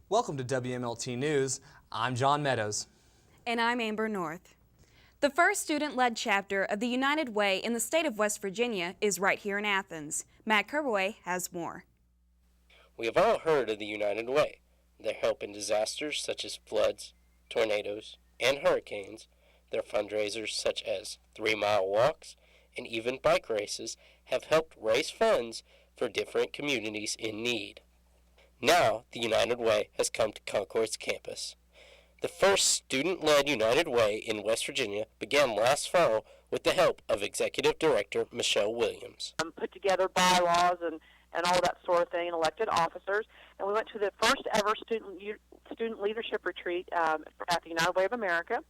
Welcome to WMLT News. I'm John Meadows. And I'm Amber North. The first student-led chapter of the United Way in the state of West Virginia is right here in Athens. Matt Kerbaway has more. We have all heard of the United Way. Their help in disasters such as floods, tornadoes, and hurricanes, their fundraisers such as 3-mile walks, and even bike races have helped raise funds for different communities in need. Now, the United Way has come to Concord's campus. The first student-led United Way in West Virginia began last fall with the help of Executive Director Michelle Williams. Put together bylaws and all that sort of thing, and elected officers. And we went to the first ever student leadership retreat at the United Way of America.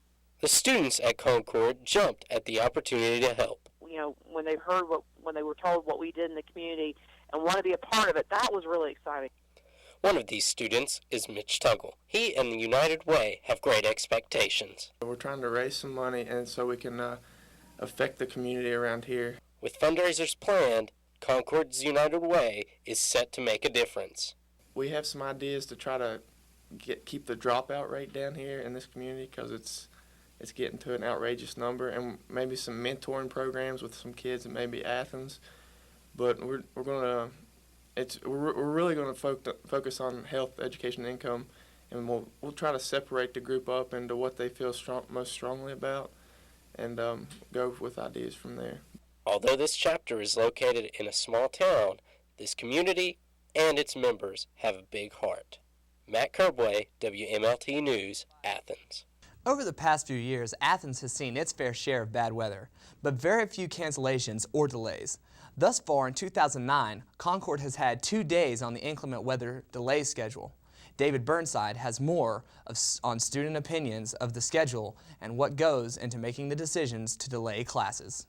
The students at Concord jumped at the opportunity to help. You know, when they were told what we did in the community and wanted to be a part of it, that was really exciting. One of these students is Mitch Tuggle. He and the United Way have great expectations. We're trying to raise some money and so we can affect the community around here. With fundraisers planned, Concord's United Way is set to make a difference. We have some ideas to try to keep the dropout rate down here in this community because it's getting to an outrageous number, and maybe some mentoring programs with some kids in maybe Athens. But we're really going to focus on health, education, and income, and we'll try to separate the group up into what they feel most strongly about, and go with ideas from there. Although this chapter is located in a small town, this community and its members have a big heart. Matt Kerbaway, WMLT News, Athens. Over the past few years, Athens has seen its fair share of bad weather, but very few cancellations or delays. Thus far in 2009, Concord has had 2 days on the inclement weather delay schedule. David Burnside has more on student opinions of the schedule and what goes into making the decisions to delay classes.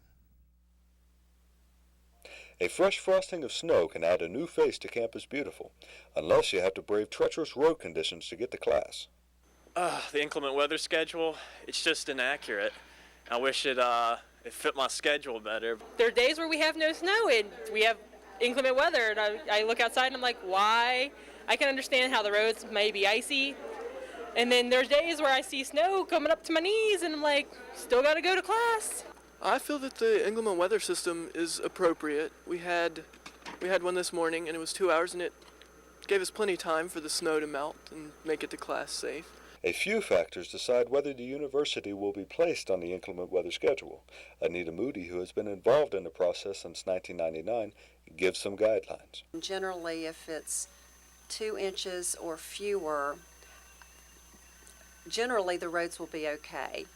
A fresh frosting of snow can add a new face to Campus Beautiful, unless you have to brave treacherous road conditions to get to class. The inclement weather schedule, it's just inaccurate. I wish it fit my schedule better. There are days where we have no snow and we have inclement weather, and I look outside and I'm like, why? I can understand how the roads may be icy, and then there's days where I see snow coming up to my knees and I'm like, still gotta go to class. I feel that the inclement weather system is appropriate. We had one this morning and it was 2 hours, and it gave us plenty of time for the snow to melt and make it to class safe. A few factors decide whether the university will be placed on the inclement weather schedule. Anita Moody, who has been involved in the process since 1999, gives some guidelines. Generally, if it's 2 inches or fewer, generally the roads will be okay.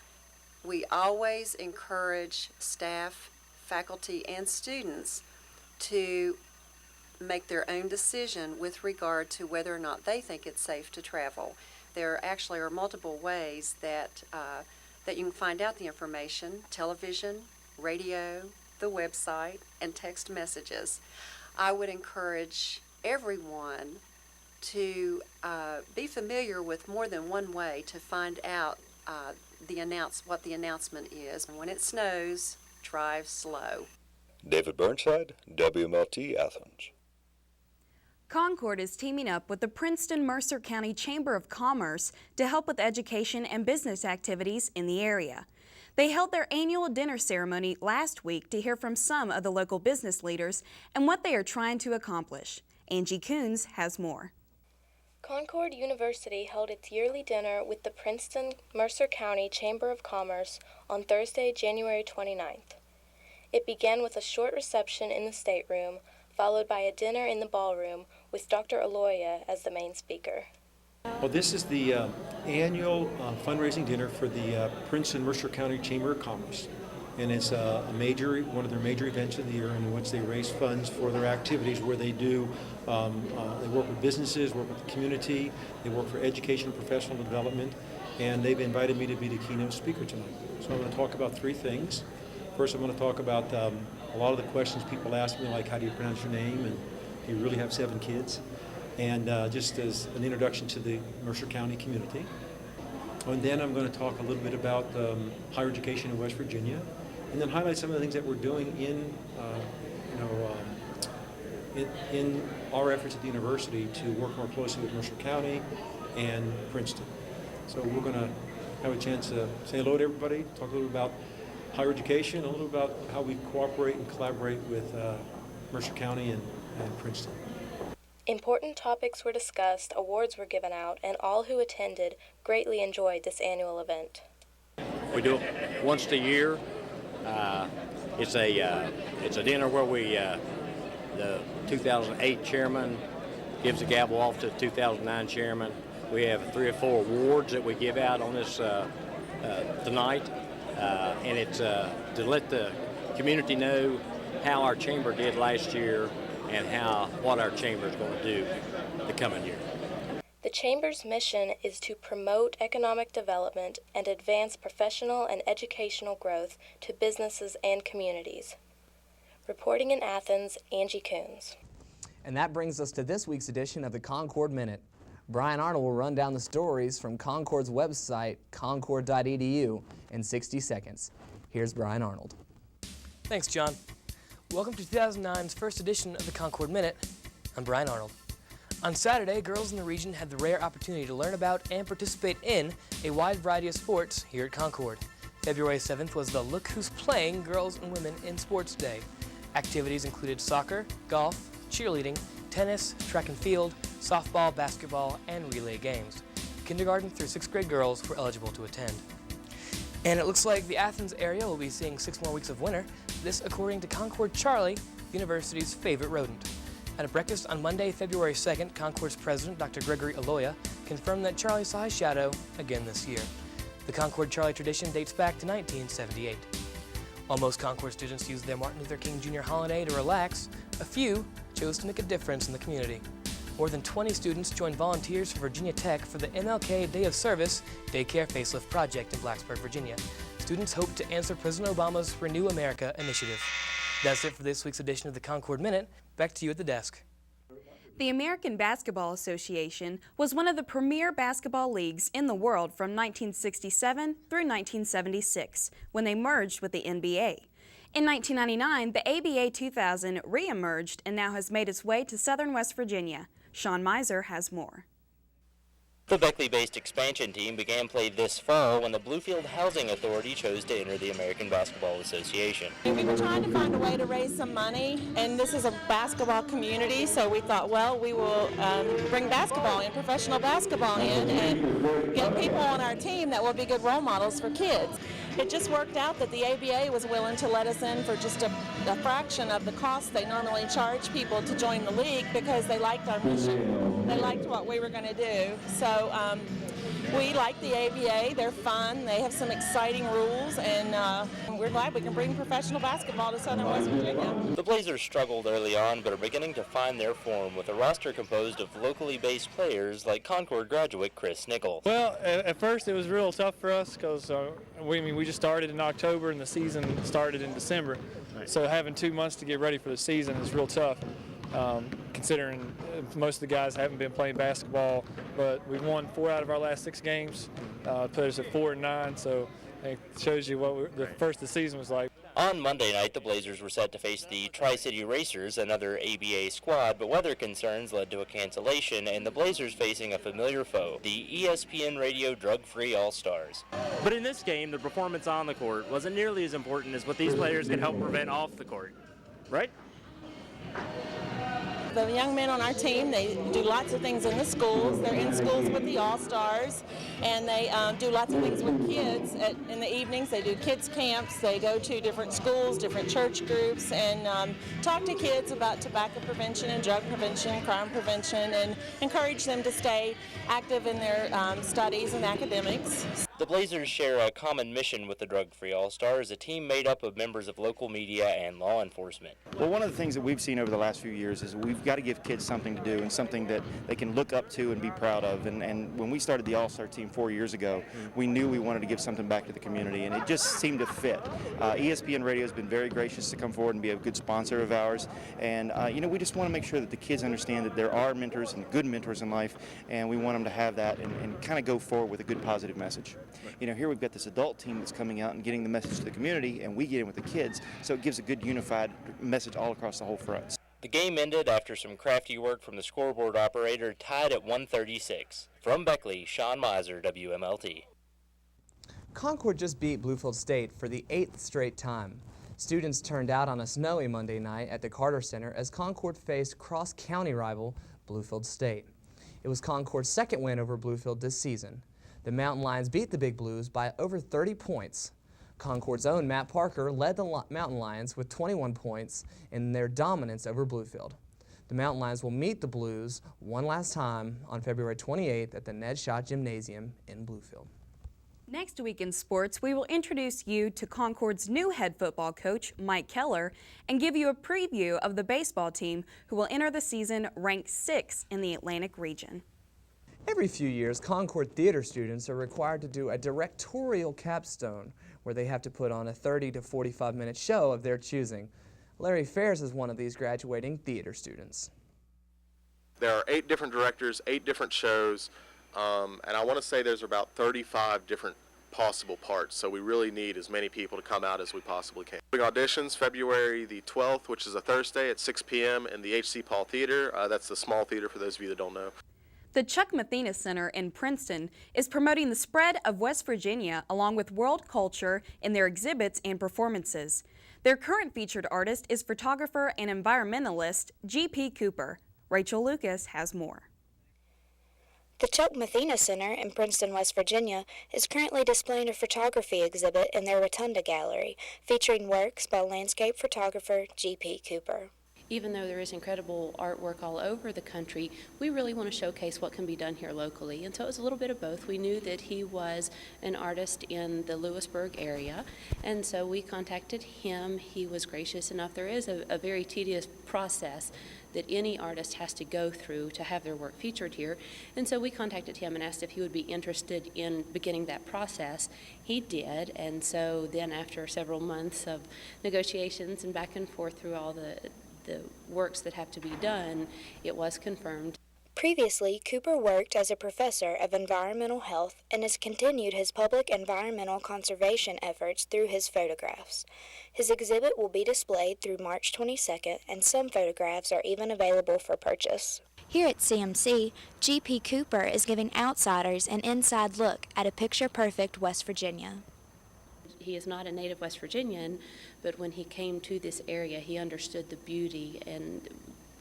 We always encourage staff, faculty, and students to make their own decision with regard to whether or not they think it's safe to travel. There actually are multiple ways that you can find out the information: television, radio, the website, and text messages. I would encourage everyone to be familiar with more than one way to find out what the announcement is. When it snows, drive slow. David Burnside, WMLT Athens. Concord is teaming up with the Princeton-Mercer County Chamber of Commerce to help with education and business activities in the area. They held their annual dinner ceremony last week to hear from some of the local business leaders and what they are trying to accomplish. Angie Coons has more. Concord University held its yearly dinner with the Princeton-Mercer County Chamber of Commerce on Thursday, January 29th. It began with a short reception in the stateroom, followed by a dinner in the ballroom with Dr. Aloya as the main speaker. Well, this is the annual fundraising dinner for the Princeton-Mercer County Chamber of Commerce. And it's one of their major events of the year in which they raise funds for their activities where they do, they work with businesses, work with the community, they work for education and professional development, and they've invited me to be the keynote speaker tonight. So I'm going to talk about 3 things. First, I'm going to talk about a lot of the questions people ask me, like how do you pronounce your name, and do you really have 7 kids? And just as an introduction to the Mercer County community. And then I'm going to talk a little bit about higher education in West Virginia, and then highlight some of the things that we're doing in our efforts at the university to work more closely with Mercer County, and Princeton. So we're going to have a chance to say hello to everybody, talk a little about higher education, a little about how we cooperate and collaborate with Mercer County and Princeton. Important topics were discussed, awards were given out, and all who attended greatly enjoyed this annual event. We do it once a year. It's a dinner where the 2008 chairman gives the gavel off to the 2009 chairman. We have 3 or 4 awards that we give out on this tonight, and it's to let the community know how our chamber did last year and what our chamber is going to do the coming year. The Chamber's mission is to promote economic development and advance professional and educational growth to businesses and communities. Reporting in Athens, Angie Coons. And that brings us to this week's edition of the Concord Minute. Brian Arnold will run down the stories from Concord's website, concord.edu, in 60 seconds. Here's Brian Arnold. Thanks, John. Welcome to 2009's first edition of the Concord Minute. I'm Brian Arnold. On Saturday, girls in the region had the rare opportunity to learn about and participate in a wide variety of sports here at Concord. February 7th was the Look Who's Playing Girls and Women in Sports Day. Activities included soccer, golf, cheerleading, tennis, track and field, softball, basketball, and relay games. Kindergarten through 6th grade girls were eligible to attend. And it looks like the Athens area will be seeing 6 more weeks of winter, this according to Concord Charlie, the university's favorite rodent. At a breakfast on Monday, February 2nd, Concord's president, Dr. Gregory Aloya, confirmed that Charlie saw his shadow again this year. The Concord Charlie tradition dates back to 1978. While most Concord students used their Martin Luther King Jr. holiday to relax, a few chose to make a difference in the community. More than 20 students joined volunteers for Virginia Tech for the MLK Day of Service Daycare Facelift Project in Blacksburg, Virginia. Students hope to answer President Obama's Renew America initiative. That's it for this week's edition of the Concord Minute. Back to you at the desk. The American Basketball Association was one of the premier basketball leagues in the world from 1967 through 1976, when they merged with the NBA. In 1999, the ABA 2000 re-emerged and now has made its way to southern West Virginia. Sean Miser has more. The Beckley-based expansion team began play this fall when the Bluefield Housing Authority chose to enter the American Basketball Association. We were trying to find a way to raise some money, and this is a basketball community, so we thought, well, we will bring basketball in, professional basketball in, and get people on our team that will be good role models for kids. It just worked out that the ABA was willing to let us in for just a fraction of the cost they normally charge people to join the league because they liked our mission. They liked what we were going to do. So we like the ABA. They're fun. They have some exciting rules, and we're glad we can bring professional basketball to southern West Virginia. The Blazers struggled early on, but are beginning to find their form with a roster composed of locally based players like Concord graduate Chris Nichols. Well, at first it was real tough for us because we just started in October and the season started in December. So having 2 months to get ready for the season is real tough. Considering most of the guys haven't been playing basketball, but we've won 4 out of our last 6 games, put us at 4-9, so it shows you what the first of the season was like. On Monday night, the Blazers were set to face the Tri-City Racers, another ABA squad, but weather concerns led to a cancellation, and the Blazers facing a familiar foe, the ESPN Radio Drug-Free All-Stars. But in this game, the performance on the court wasn't nearly as important as what these players could help prevent off the court, right? The young men on our team, they do lots of things in the schools. They're in schools with the All-Stars, and they do lots of things with kids. In the evenings, they do kids camps. They go to different schools, different church groups, and talk to kids about tobacco prevention and drug prevention, crime prevention, and encourage them to stay active in their studies and academics. The Blazers share a common mission with the Drug-Free All-Stars, a team made up of members of local media and law enforcement. Well, one of the things that we've seen over the last few years is we've got to give kids something to do and something that they can look up to and be proud of. And when we started the All-Star team 4 years ago, we knew we wanted to give something back to the community, and it just seemed to fit. ESPN Radio has been very gracious to come forward and be a good sponsor of ours. And, we just want to make sure that the kids understand that there are mentors and good mentors in life, and we want them to have that and kind of go forward with a good positive message. Here we've got this adult team that's coming out and getting the message to the community, and we get in with the kids, so it gives a good unified message all across the whole front. The game ended after some crafty work from the scoreboard operator, tied at 136. From Beckley, Sean Miser, WMLT. Concord just beat Bluefield State for the 8th straight time. Students turned out on a snowy Monday night at the Carter Center as Concord faced cross-county rival Bluefield State. It was Concord's second win over Bluefield this season. The Mountain Lions beat the Big Blues by over 30 points. Concord's own Matt Parker led the Mountain Lions with 21 points in their dominance over Bluefield. The Mountain Lions will meet the Blues one last time on February 28th at the Ned Schott Gymnasium in Bluefield. Next week in sports, we will introduce you to Concord's new head football coach, Mike Keller, and give you a preview of the baseball team who will enter the season ranked 6th in the Atlantic region. Every few years, Concord theater students are required to do a directorial capstone where they have to put on a 30 to 45-minute show of their choosing. Larry Fares is one of these graduating theater students. There are 8 different directors, 8 different shows, and I want to say there's about 35 different possible parts, so we really need as many people to come out as we possibly can. Big auditions February the 12th, which is a Thursday at 6 p.m. in the H.C. Paul Theater. That's the small theater for those of you that don't know. The Chuck Mathena Center in Princeton is promoting the spread of West Virginia along with world culture in their exhibits and performances. Their current featured artist is photographer and environmentalist G.P. Cooper. Rachel Lucas has more. The Chuck Mathena Center in Princeton, West Virginia, is currently displaying a photography exhibit in their Rotunda Gallery, featuring works by landscape photographer G.P. Cooper. Even though there is incredible artwork all over the country, we really want to showcase what can be done here locally. And so it was a little bit of both. We knew that he was an artist in the Lewisburg area, and so we contacted him. He was gracious enough. There is a very tedious process that any artist has to go through to have their work featured here. And so we contacted him and asked if he would be interested in beginning that process. He did, and so then after several months of negotiations and back and forth through all the works that have to be done, it was confirmed. Previously, Cooper worked as a professor of environmental health and has continued his public environmental conservation efforts through his photographs. His exhibit will be displayed through March 22nd, and some photographs are even available for purchase. Here at CMC, G.P. Cooper is giving outsiders an inside look at a picture-perfect West Virginia. He is not a native West Virginian, but when he came to this area, he understood the beauty and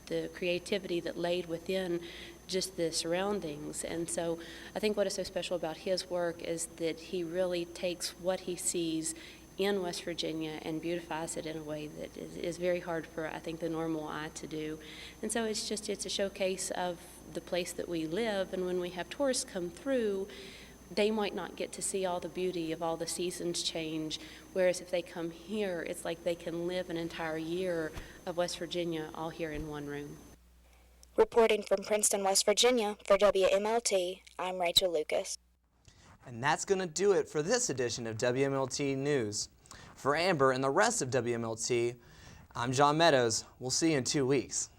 the creativity that laid within just the surroundings. And so I think what is so special about his work is that he really takes what he sees in West Virginia and beautifies it in a way that is very hard for, I think, the normal eye to do. And so it's a showcase of the place that we live, and when we have tourists come through, they might not get to see all the beauty of all the seasons change, whereas if they come here, it's like they can live an entire year of West Virginia all here in one room. Reporting from Princeton, West Virginia, for WMLT, I'm Rachel Lucas. And that's going to do it for this edition of WMLT News. For Amber and the rest of WMLT, I'm John Meadows. We'll see you in 2 weeks.